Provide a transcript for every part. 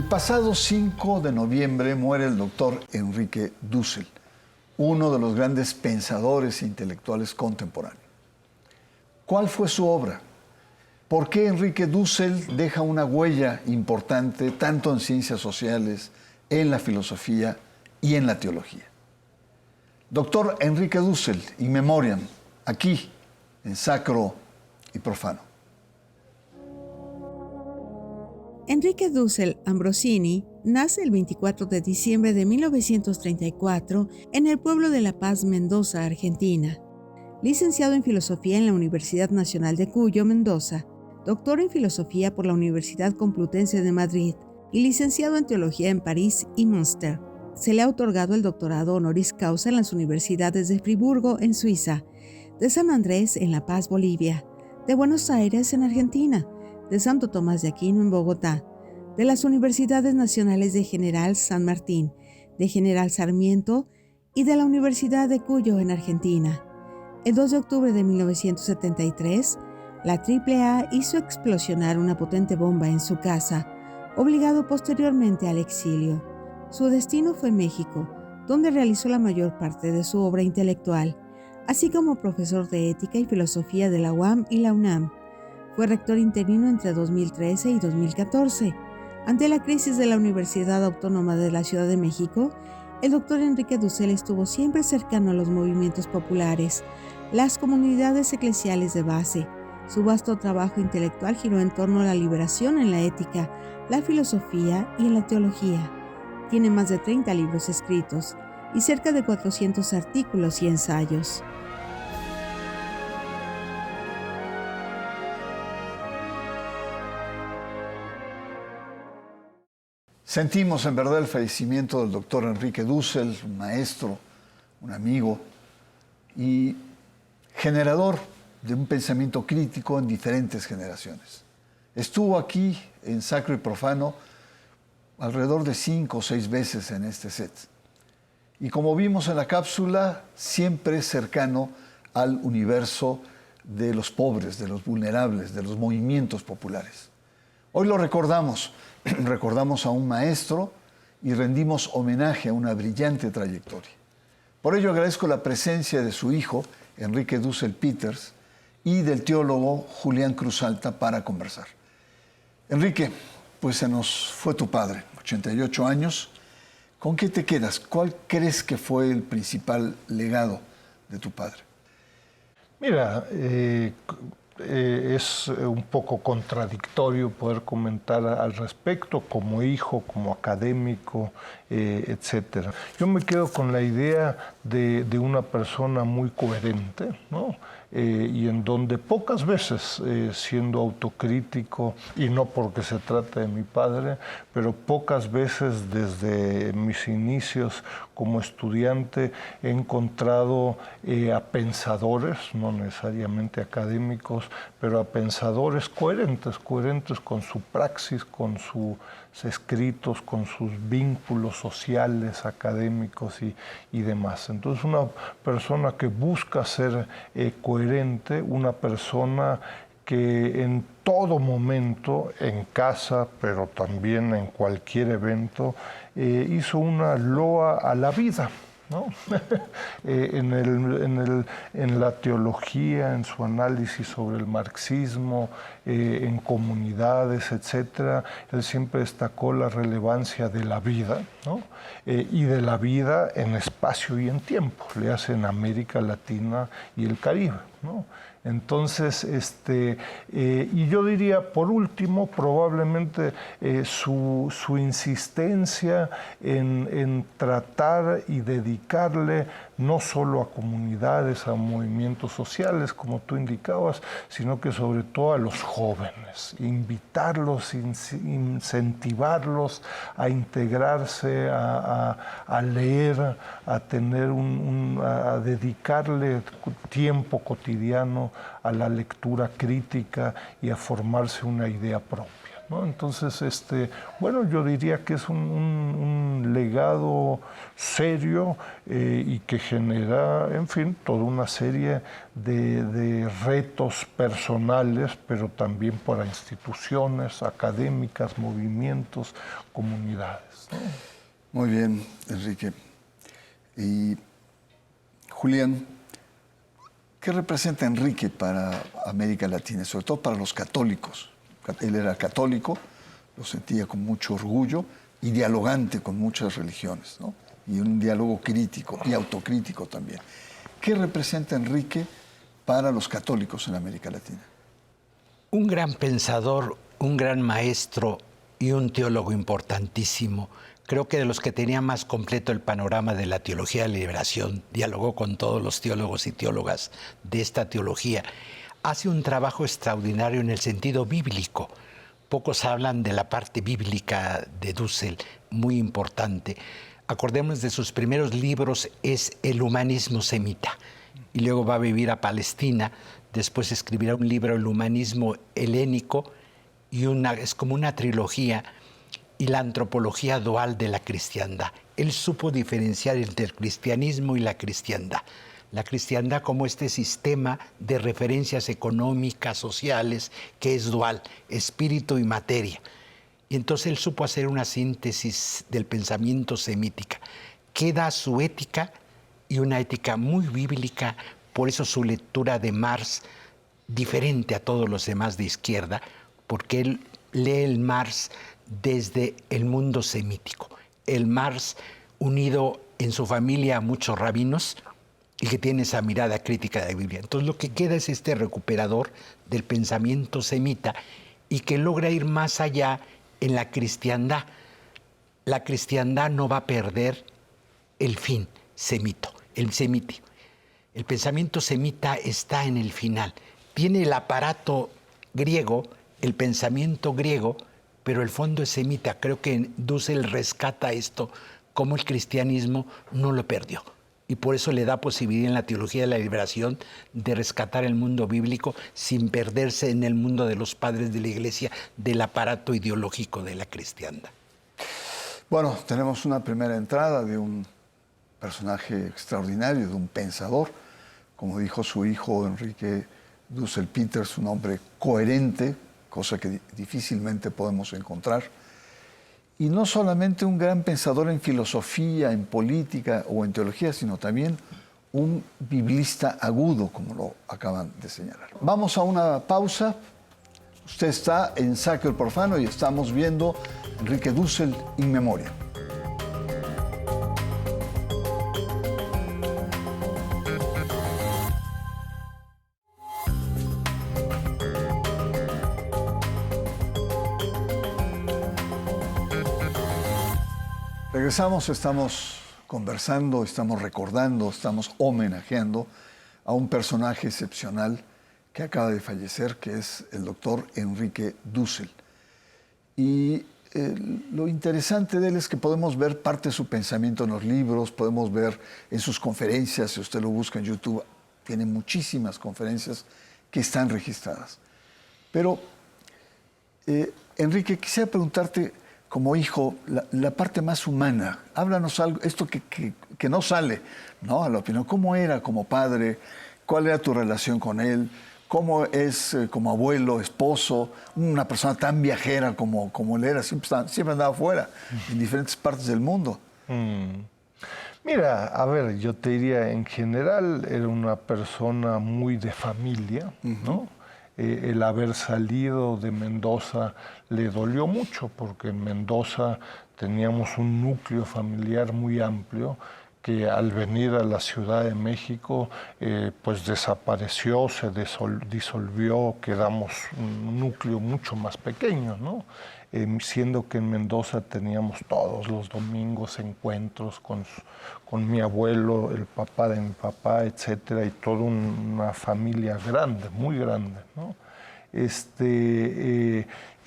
El pasado 5 de noviembre muere el doctor Enrique Dussel, uno de los grandes pensadores e intelectuales contemporáneos. ¿Cuál fue su obra? ¿Por qué Enrique Dussel deja una huella importante tanto en ciencias sociales, en la filosofía y en la teología? Doctor Enrique Dussel, in memoriam, aquí, en Sacro y Profano. Enrique Dussel Ambrosini nace el 24 de diciembre de 1934 en el pueblo de La Paz, Mendoza, Argentina. Licenciado en Filosofía en la Universidad Nacional de Cuyo, Mendoza, doctor en Filosofía por la Universidad Complutense de Madrid y licenciado en Teología en París y Münster. Se le ha otorgado el doctorado honoris causa en las universidades de Friburgo, en Suiza, de San Andrés, en La Paz, Bolivia, de Buenos Aires, en Argentina, de Santo Tomás de Aquino, en Bogotá, de las Universidades Nacionales de General San Martín, de General Sarmiento y de la Universidad de Cuyo, en Argentina. El 2 de octubre de 1973, la AAA hizo explosionar una potente bomba en su casa, obligado posteriormente al exilio. Su destino fue México, donde realizó la mayor parte de su obra intelectual, así como profesor de Ética y Filosofía de la UAM y la UNAM. Fue rector interino entre 2013 y 2014. Ante la crisis de la Universidad Autónoma de la Ciudad de México, el doctor Enrique Dussel estuvo siempre cercano a los movimientos populares, las comunidades eclesiales de base. Su vasto trabajo intelectual giró en torno a la liberación en la ética, la filosofía y en la teología. Tiene más de 30 libros escritos y cerca de 400 artículos y ensayos. Sentimos en verdad el fallecimiento del doctor Enrique Dussel, un maestro, un amigo y generador de un pensamiento crítico en diferentes generaciones. Estuvo aquí en Sacro y Profano alrededor de 5 o 6 veces en este set. Y como vimos en la cápsula, siempre cercano al universo de los pobres, de los vulnerables, de los movimientos populares. Hoy lo recordamos a un maestro y rendimos homenaje a una brillante trayectoria. Por ello agradezco la presencia de su hijo, Enrique Dussel Peters, y del teólogo Julián Cruzalta para conversar. Enrique, pues se nos fue tu padre, 88 años. ¿Con qué te quedas? ¿Cuál crees que fue el principal legado de tu padre? Mira, es un poco contradictorio poder comentar al respecto como hijo, como académico, etc. Yo me quedo con la idea de una persona muy coherente, ¿no? Y en donde pocas veces, siendo autocrítico, y no porque se trate de mi padre, pero pocas veces desde mis inicios como estudiante he encontrado a pensadores, no necesariamente académicos, pero a pensadores coherentes con su praxis, con sus escritos, con sus vínculos sociales, académicos y demás. Entonces, una persona que busca ser coherente, una persona que en todo momento, en casa, pero también en cualquier evento, hizo una loa a la vida, ¿no? En la teología, en su análisis sobre el marxismo, en comunidades, etc., él siempre destacó la relevancia de la vida, ¿no? Y de la vida en espacio y en tiempo, le hace en América Latina y el Caribe, ¿no? Entonces, y yo diría, por último, probablemente su insistencia en tratar y dedicarle no solo a comunidades, a movimientos sociales, como tú indicabas, sino que sobre todo a los jóvenes, invitarlos, incentivarlos a integrarse, a leer, a tener a dedicarle tiempo cotidiano a la lectura crítica y a formarse una idea propia. ¿no? Entonces, bueno, yo diría que es un legado serio y que genera, en fin, toda una serie de retos personales, pero también para instituciones académicas, movimientos, comunidades, ¿no? Muy bien, Enrique. Y Julián, ¿qué representa Enrique para América Latina, sobre todo para los católicos? Él era católico, lo sentía con mucho orgullo y dialogante con muchas religiones, ¿no? Y un diálogo crítico y autocrítico también. ¿Qué representa Enrique para los católicos en América Latina? Un gran pensador, un gran maestro y un teólogo importantísimo. Creo que de los que tenía más completo el panorama de la teología de la liberación, dialogó con todos los teólogos y teólogas de esta teología. Hace un trabajo extraordinario en el sentido bíblico. Pocos hablan de la parte bíblica de Dussel, muy importante. Acordémonos de sus primeros libros, es El humanismo semita. Y luego va a vivir a Palestina, después escribirá un libro, El humanismo helénico, y es como una trilogía, y la antropología dual de la cristiandad. Él supo diferenciar entre el cristianismo y la cristiandad. La cristiandad como este sistema de referencias económicas, sociales, que es dual, espíritu y materia. Y entonces él supo hacer una síntesis del pensamiento semítica, que da su ética y una ética muy bíblica, por eso su lectura de Marx, diferente a todos los demás de izquierda, porque él lee el Marx desde el mundo semítico. El Marx unido en su familia a muchos rabinos, y que tiene esa mirada crítica de la Biblia. Entonces lo que queda es este recuperador del pensamiento semita y que logra ir más allá en la cristiandad. La cristiandad no va a perder el fin semítico. El pensamiento semita está en el final. Tiene el aparato griego, el pensamiento griego, pero el fondo es semita. Creo que Dussel rescata esto, como el cristianismo no lo perdió. Y por eso le da posibilidad en la teología de la liberación de rescatar el mundo bíblico sin perderse en el mundo de los padres de la Iglesia, del aparato ideológico de la cristiandad. Bueno, tenemos una primera entrada de un personaje extraordinario, de un pensador, como dijo su hijo Enrique Dussel Peters, un hombre coherente, cosa que difícilmente podemos encontrar. Y no solamente un gran pensador en filosofía, en política o en teología, sino también un biblista agudo, como lo acaban de señalar. Vamos a una pausa. Usted está en Sacro y Profano y estamos viendo Enrique Dussel in Memoria. Regresamos, estamos conversando, estamos recordando, estamos homenajeando a un personaje excepcional que acaba de fallecer, que es el doctor Enrique Dussel. Y lo interesante de él es que podemos ver parte de su pensamiento en los libros, podemos ver en sus conferencias, si usted lo busca en YouTube, tiene muchísimas conferencias que están registradas. Pero, Enrique, quisiera preguntarte, como hijo, la parte más humana. Háblanos algo, esto que no sale, ¿no?, a la opinión. ¿Cómo era como padre? ¿Cuál era tu relación con él? ¿Cómo es como abuelo, esposo? Una persona tan viajera como él era. Siempre andaba afuera, en diferentes partes del mundo. Mira, a ver, yo te diría, en general, era una persona muy de familia, ¿no? El haber salido de Mendoza le dolió mucho, porque en Mendoza teníamos un núcleo familiar muy amplio que al venir a la Ciudad de México pues desapareció, se disolvió, quedamos un núcleo mucho más pequeño, ¿no? Siendo que en Mendoza teníamos todos los domingos encuentros con mi abuelo, el papá de mi papá, etcétera, y toda una familia grande, muy grande, ¿no?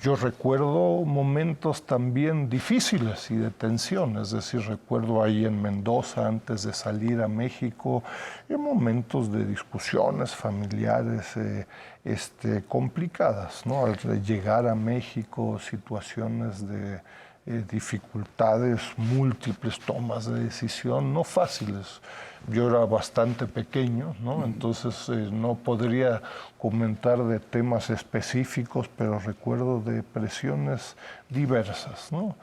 Yo recuerdo momentos también difíciles y de tensión, es decir, recuerdo ahí en Mendoza, antes de salir a México, momentos de discusiones familiares complicadas, ¿no? Al llegar a México, situaciones de dificultades múltiples, tomas de decisión no fáciles. Yo era bastante pequeño, ¿no? Entonces no podría comentar de temas específicos, pero recuerdo de presiones diversas, ¿no?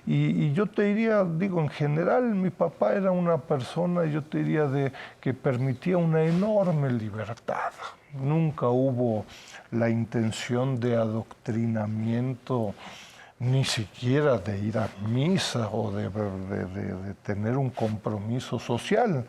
Y yo te diría, digo, en general, mi papá era una persona, yo te diría, que permitía una enorme libertad. Nunca hubo la intención de adoctrinamiento, ni siquiera de ir a misa o de tener un compromiso social.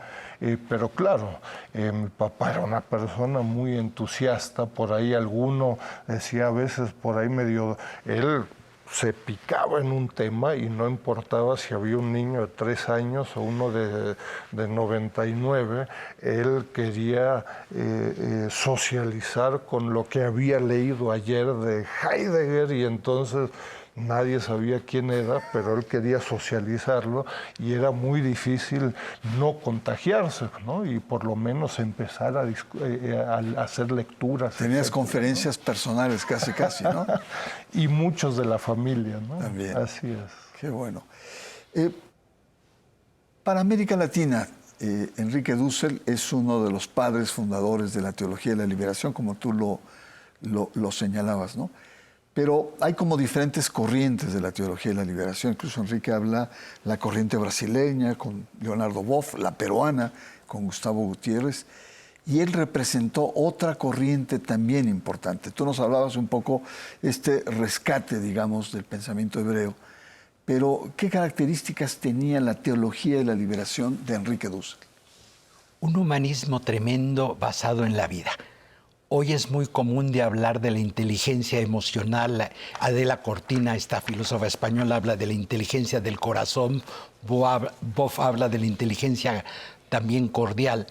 Pero claro, mi papá era una persona muy entusiasta, por ahí alguno decía a veces por ahí medio, él se picaba en un tema y no importaba si había un niño de 3 años o uno de 99, él quería socializar con lo que había leído ayer de Heidegger, y entonces nadie sabía quién era, pero él quería socializarlo y era muy difícil no contagiarse, ¿no? Y por lo menos empezar a hacer lecturas. Tenías etcétera, conferencias, ¿no?, personales casi, ¿no? Y muchos de la familia, ¿no? También. Así es. Qué bueno. Para América Latina, Enrique Dussel es uno de los padres fundadores de la teología de la liberación, como tú lo señalabas, ¿no? Pero hay como diferentes corrientes de la teología de la liberación. Incluso Enrique habla la corriente brasileña con Leonardo Boff, la peruana con Gustavo Gutiérrez, y él representó otra corriente también importante. Tú nos hablabas un poco rescate, digamos, del pensamiento hebreo, pero ¿qué características tenía la teología de la liberación de Enrique Dussel? Un humanismo tremendo basado en la vida. Hoy es muy común de hablar de la inteligencia emocional. Adela Cortina, esta filósofa española, habla de la inteligencia del corazón. Boff habla de la inteligencia también cordial.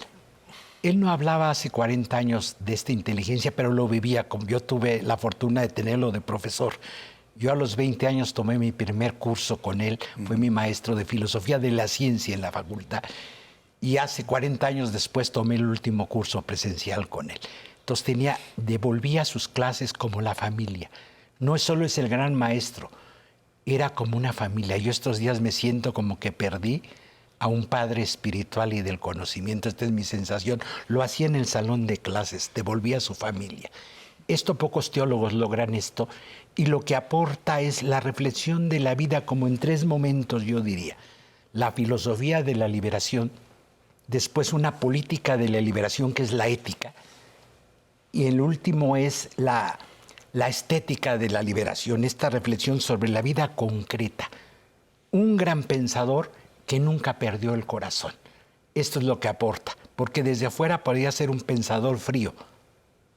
Él no hablaba hace 40 años de esta inteligencia, pero lo vivía. Como yo tuve la fortuna de tenerlo de profesor. Yo a los 20 años tomé mi primer curso con él. Fue mi maestro de filosofía de la ciencia en la facultad. Y hace 40 años después tomé el último curso presencial con él. Entonces devolvía sus clases como la familia. No solo es el gran maestro, era como una familia. Yo estos días me siento como que perdí a un padre espiritual y del conocimiento. Esta es mi sensación. Lo hacía en el salón de clases, devolvía a su familia. Pocos teólogos logran esto, y lo que aporta es la reflexión de la vida como en 3 momentos, yo diría. La filosofía de la liberación, después una política de la liberación que es la ética, y el último es la estética de la liberación, esta reflexión sobre la vida concreta. Un gran pensador que nunca perdió el corazón. Esto es lo que aporta, porque desde afuera podría ser un pensador frío,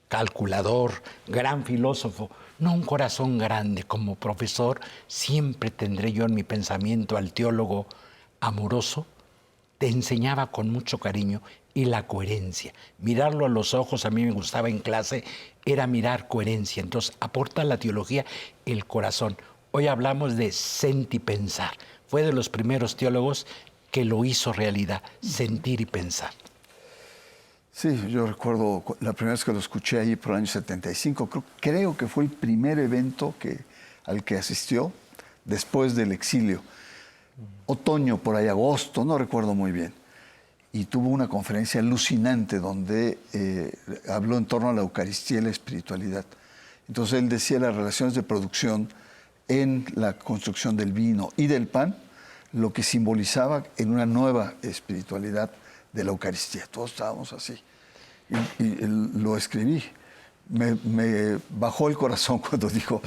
calculador, gran filósofo, no un corazón grande. Como profesor siempre tendré yo en mi pensamiento al teólogo amoroso. Te enseñaba con mucho cariño, y la coherencia. Mirarlo a los ojos, a mí me gustaba en clase, era mirar coherencia. Entonces aporta la teología el corazón. Hoy hablamos de sentipensar. Fue de los primeros teólogos que lo hizo realidad, sentir y pensar. Sí, yo recuerdo la primera vez que lo escuché ahí por el año 75, creo que fue el primer evento al que asistió después del exilio. Otoño, por ahí agosto, no recuerdo muy bien. Y tuvo una conferencia alucinante donde habló en torno a la Eucaristía y la espiritualidad. Entonces él decía las relaciones de producción en la construcción del vino y del pan, lo que simbolizaba en una nueva espiritualidad de la Eucaristía. Todos estábamos así. Y lo escribí. Me bajó el corazón cuando dijo,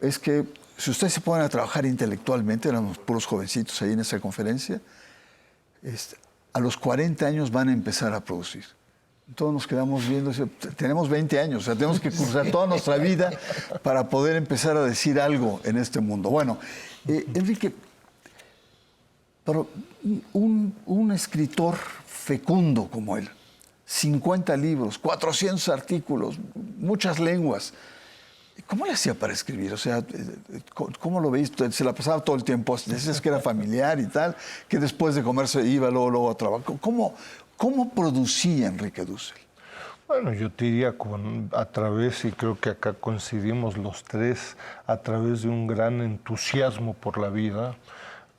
es que si ustedes se ponen a trabajar intelectualmente, éramos puros jovencitos ahí en esa conferencia, a los 40 años van a empezar a producir. Todos nos quedamos viendo, tenemos 20 años, o sea, tenemos que cursar toda nuestra vida para poder empezar a decir algo en este mundo. Bueno, Enrique, pero un escritor fecundo como él, 50 libros, 400 artículos, muchas lenguas. ¿Cómo le hacía para escribir? O sea, ¿cómo lo veis? Se la pasaba todo el tiempo, decías que era familiar y tal, que después de comer se iba luego a trabajar. ¿Cómo producía Enrique Dussel? Bueno, yo te diría a través, y creo que acá coincidimos los tres, a través de un gran entusiasmo por la vida,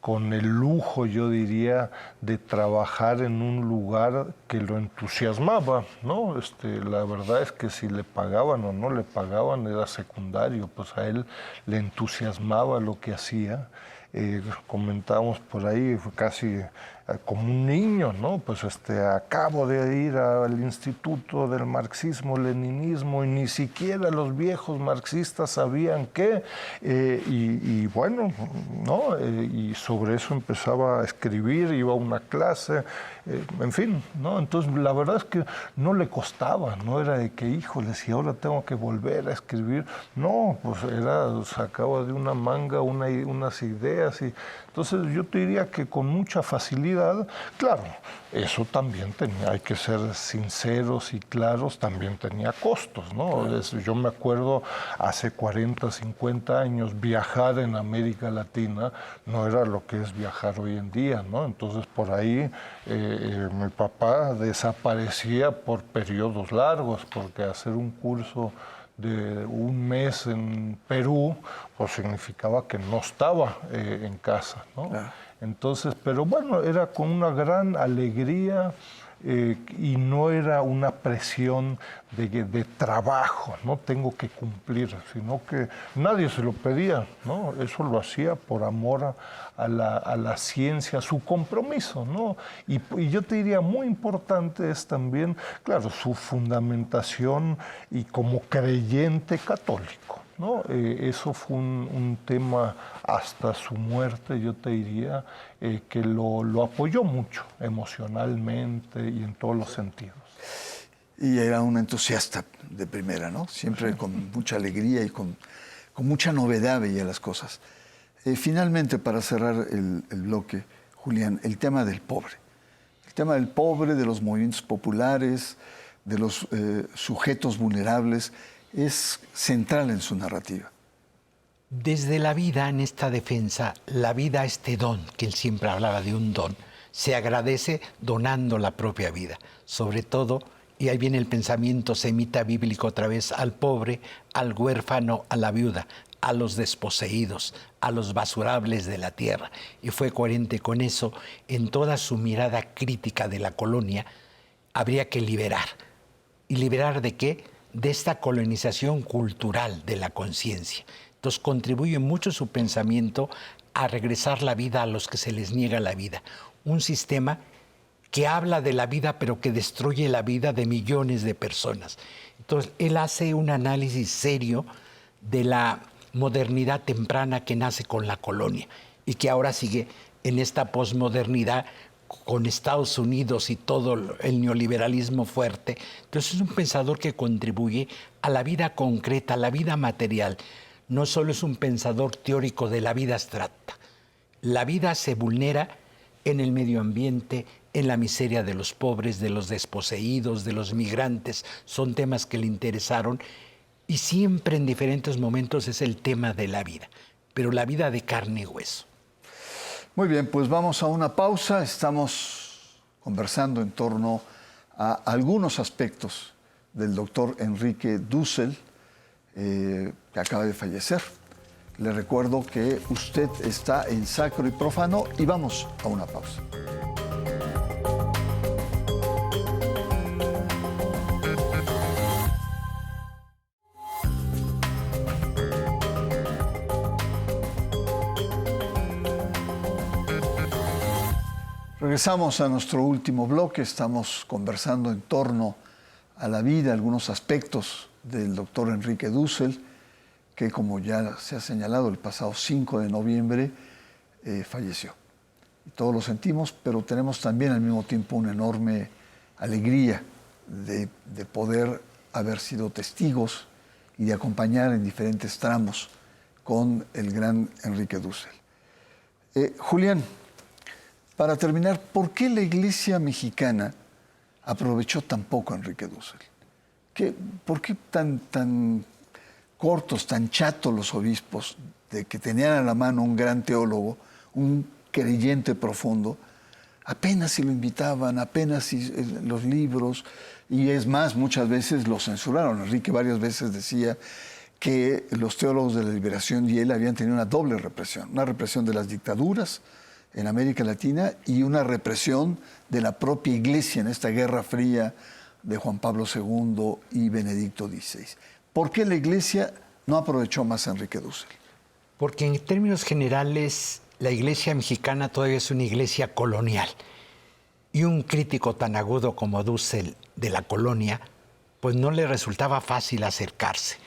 con el lujo, yo diría, de trabajar en un lugar que lo entusiasmaba, ¿no? La verdad es que si le pagaban o no le pagaban era secundario, pues a él le entusiasmaba lo que hacía. Comentábamos por ahí, fue casi como un niño, ¿no? Pues acabo de ir al Instituto del Marxismo-Leninismo y ni siquiera los viejos marxistas sabían qué, y bueno, ¿no? Y sobre eso empezaba a escribir, iba a una clase, en fin, ¿no? Entonces la verdad es que no le costaba, no era de que, híjole, si ahora tengo que volver a escribir, no, pues sacaba de una manga unas ideas, y entonces yo te diría que con mucha facilidad. Claro, eso también hay que ser sinceros y claros, también tenía costos, ¿no? Claro. Yo me acuerdo hace 40, 50 años, viajar en América Latina no era lo que es viajar hoy en día, ¿no? Entonces por ahí mi papá desaparecía por periodos largos, porque hacer un curso de un mes en Perú, pues significaba que no estaba en casa, ¿no? Claro. Entonces, pero bueno, era con una gran alegría y no era una presión de trabajo, no tengo que cumplir, sino que nadie se lo pedía, ¿no? Eso lo hacía por amor a la ciencia, su compromiso, ¿no? Y yo te diría, muy importante es también, claro, su fundamentación y como creyente católico, ¿no? Eso fue un tema hasta su muerte, yo te diría, que lo apoyó mucho emocionalmente y en todos los sentidos. Y era un entusiasta de primera, ¿no? Siempre con mucha alegría y con mucha novedad veía las cosas. Finalmente, para cerrar el bloque, Julián, el tema del pobre. El tema del pobre, de los movimientos populares, de los sujetos vulnerables, es central en su narrativa. Desde la vida, en esta defensa, la vida, este don, que él siempre hablaba de un don, se agradece donando la propia vida. Sobre todo, y ahí viene el pensamiento semita bíblico otra vez, al pobre, al huérfano, a la viuda, a los desposeídos, a los basurables de la tierra. Y fue coherente con eso. En toda su mirada crítica de la colonia, habría que liberar. ¿Y liberar de qué? De esta colonización cultural de la conciencia. Entonces contribuye mucho su pensamiento a regresar la vida a los que se les niega la vida. Un sistema que habla de la vida pero que destruye la vida de millones de personas. Entonces él hace un análisis serio de la modernidad temprana que nace con la colonia y que ahora sigue en esta posmodernidad con Estados Unidos y todo el neoliberalismo fuerte. Entonces es un pensador que contribuye a la vida concreta, a la vida material. No solo es un pensador teórico de la vida abstracta. La vida se vulnera en el medio ambiente, en la miseria de los pobres, de los desposeídos, de los migrantes. Son temas que le interesaron y siempre en diferentes momentos es el tema de la vida, pero la vida de carne y hueso. Muy bien, pues vamos a una pausa. Estamos conversando en torno a algunos aspectos del doctor Enrique Dussel, que acaba de fallecer. Le recuerdo que usted está en Sacro y Profano y vamos a una pausa. Regresamos a nuestro último bloque. Estamos conversando en torno a la vida, algunos aspectos del doctor Enrique Dussel, que como ya se ha señalado, el pasado 5 de noviembre falleció. Y todos lo sentimos, pero tenemos también al mismo tiempo una enorme alegría de poder haber sido testigos y de acompañar en diferentes tramos con el gran Enrique Dussel. Julián, para terminar, ¿por qué la Iglesia mexicana aprovechó tan poco Enrique Dussel? ¿Por qué tan cortos, tan chatos los obispos, de que tenían a la mano un gran teólogo, un creyente profundo? Apenas si lo invitaban, apenas si los libros, y es más, muchas veces lo censuraron. Enrique varias veces decía que los teólogos de la liberación y él habían tenido una doble represión, una represión de las dictaduras en América Latina y una represión de la propia Iglesia en esta Guerra Fría de Juan Pablo II y Benedicto XVI. ¿Por qué la Iglesia no aprovechó más a Enrique Dussel? Porque en términos generales la Iglesia mexicana todavía es una iglesia colonial. Y un crítico tan agudo como Dussel de la colonia, pues no le resultaba fácil acercarse.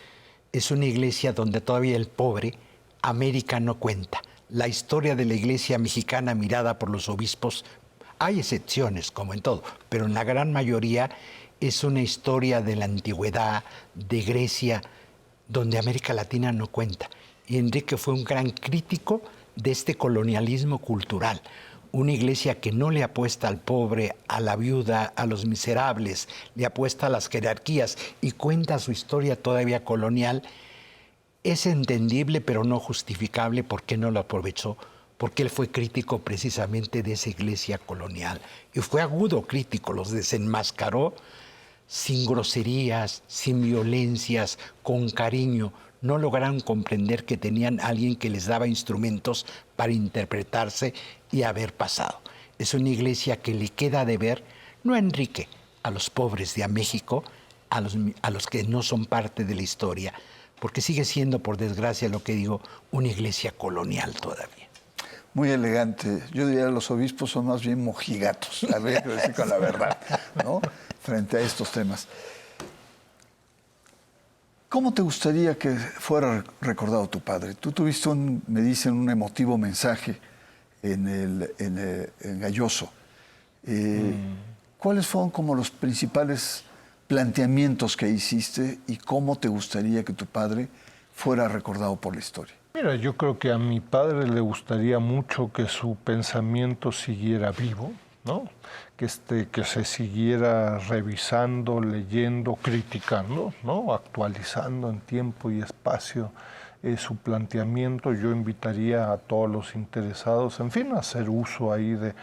Es una iglesia donde todavía el pobre, América no cuenta. La historia de la iglesia mexicana mirada por los obispos, hay excepciones como en todo, pero en la gran mayoría es una historia de la antigüedad, de Grecia, donde América Latina no cuenta. Y Enrique fue un gran crítico de este colonialismo cultural, una iglesia que no le apuesta al pobre, a la viuda, a los miserables, le apuesta a las jerarquías y cuenta su historia todavía colonial. Es entendible pero no justificable por qué no lo aprovechó, porque él fue crítico precisamente de esa iglesia colonial y fue agudo crítico, los desenmascaró sin groserías, sin violencias, con cariño. No lograron comprender que tenían a alguien que les daba instrumentos para interpretarse y haber pasado. Es una iglesia que le queda de ver, no a Enrique, a los pobres de México, a los que no son parte de la historia, porque sigue siendo, por desgracia, lo que digo, una iglesia colonial todavía. Muy elegante. Yo diría que los obispos son más bien mojigatos, a ver, decir con la verdad, ¿no? Frente a estos temas. ¿Cómo te gustaría que fuera recordado tu padre? Tú tuviste, me dicen, un emotivo mensaje en Galloso. ¿Cuáles fueron como los principales planteamientos que hiciste y cómo te gustaría que tu padre fuera recordado por la historia? Mira, yo creo que a mi padre le gustaría mucho que su pensamiento siguiera vivo, ¿no? Que se siguiera revisando, leyendo, criticando, ¿no? Actualizando en tiempo y espacio su planteamiento. Yo invitaría a todos los interesados, en fin, a hacer uso ahí de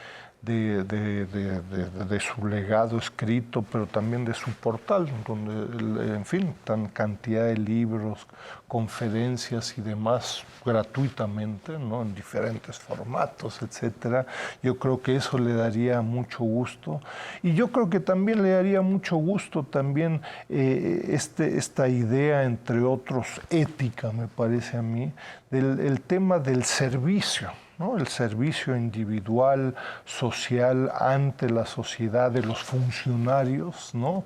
su legado escrito, pero también de su portal, donde, en fin, tan cantidad de libros, conferencias y demás gratuitamente, ¿no? En diferentes formatos, etcétera. Yo creo que eso le daría mucho gusto. Y yo creo que también le daría mucho gusto también esta idea, entre otros, ética, me parece a mí, el tema del servicio, ¿no? El servicio individual, social, ante la sociedad de los funcionarios, ¿no?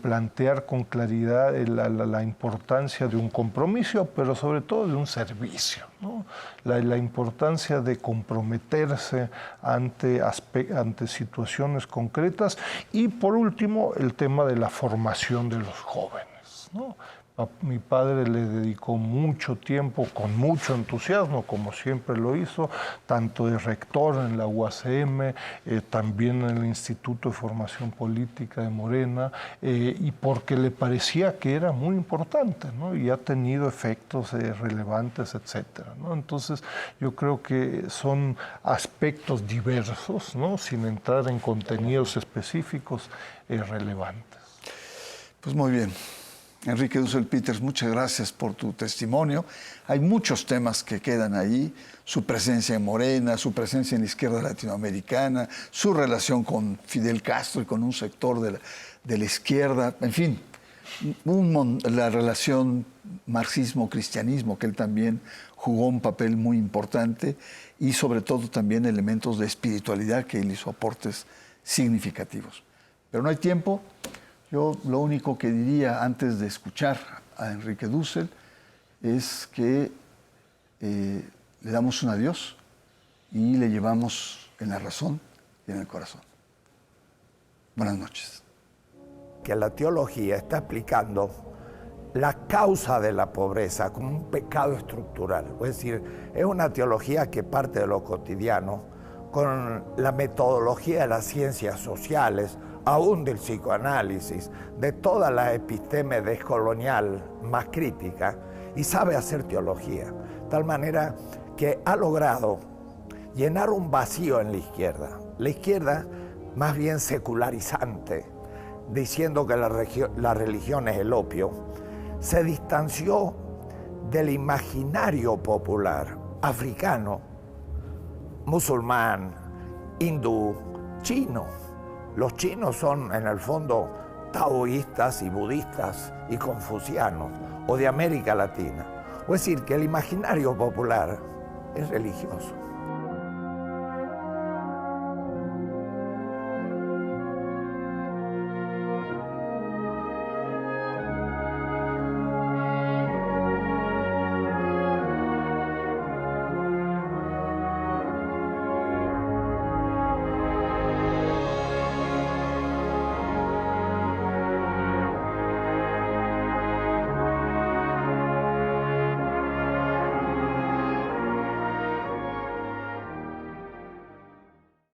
Plantear con claridad la importancia de un compromiso, pero sobre todo de un servicio, ¿no? La importancia de comprometerse ante situaciones concretas y, por último, el tema de la formación de los jóvenes, ¿no? Mi padre le dedicó mucho tiempo, con mucho entusiasmo, como siempre lo hizo, tanto de rector en la UACM, también en el Instituto de Formación Política de Morena, y porque le parecía que era muy importante, ¿no? Y ha tenido efectos relevantes, etcétera, ¿no? Entonces, yo creo que son aspectos diversos, ¿no? Sin entrar en contenidos específicos relevantes. Pues muy bien. Enrique Dussel Peters, muchas gracias por tu testimonio. Hay muchos temas que quedan ahí, su presencia en Morena, su presencia en la izquierda latinoamericana, su relación con Fidel Castro y con un sector de la izquierda, en fin, la relación marxismo-cristianismo, que él también jugó un papel muy importante, y sobre todo también elementos de espiritualidad, que él hizo aportes significativos. Pero no hay tiempo. Yo lo único que diría antes de escuchar a Enrique Dussel es que le damos un adiós y le llevamos en la razón y en el corazón. Buenas noches. Que la teología está explicando la causa de la pobreza como un pecado estructural. Es decir, es una teología que parte de lo cotidiano con la metodología de las ciencias sociales, aún del psicoanálisis, de toda la episteme descolonial más crítica, y sabe hacer teología, de tal manera que ha logrado llenar un vacío en la izquierda más bien secularizante, diciendo que la religión es el opio, se distanció del imaginario popular africano, musulmán, hindú, chino. Los chinos son en el fondo taoístas y budistas y confucianos, o de América Latina. Es decir, que el imaginario popular es religioso.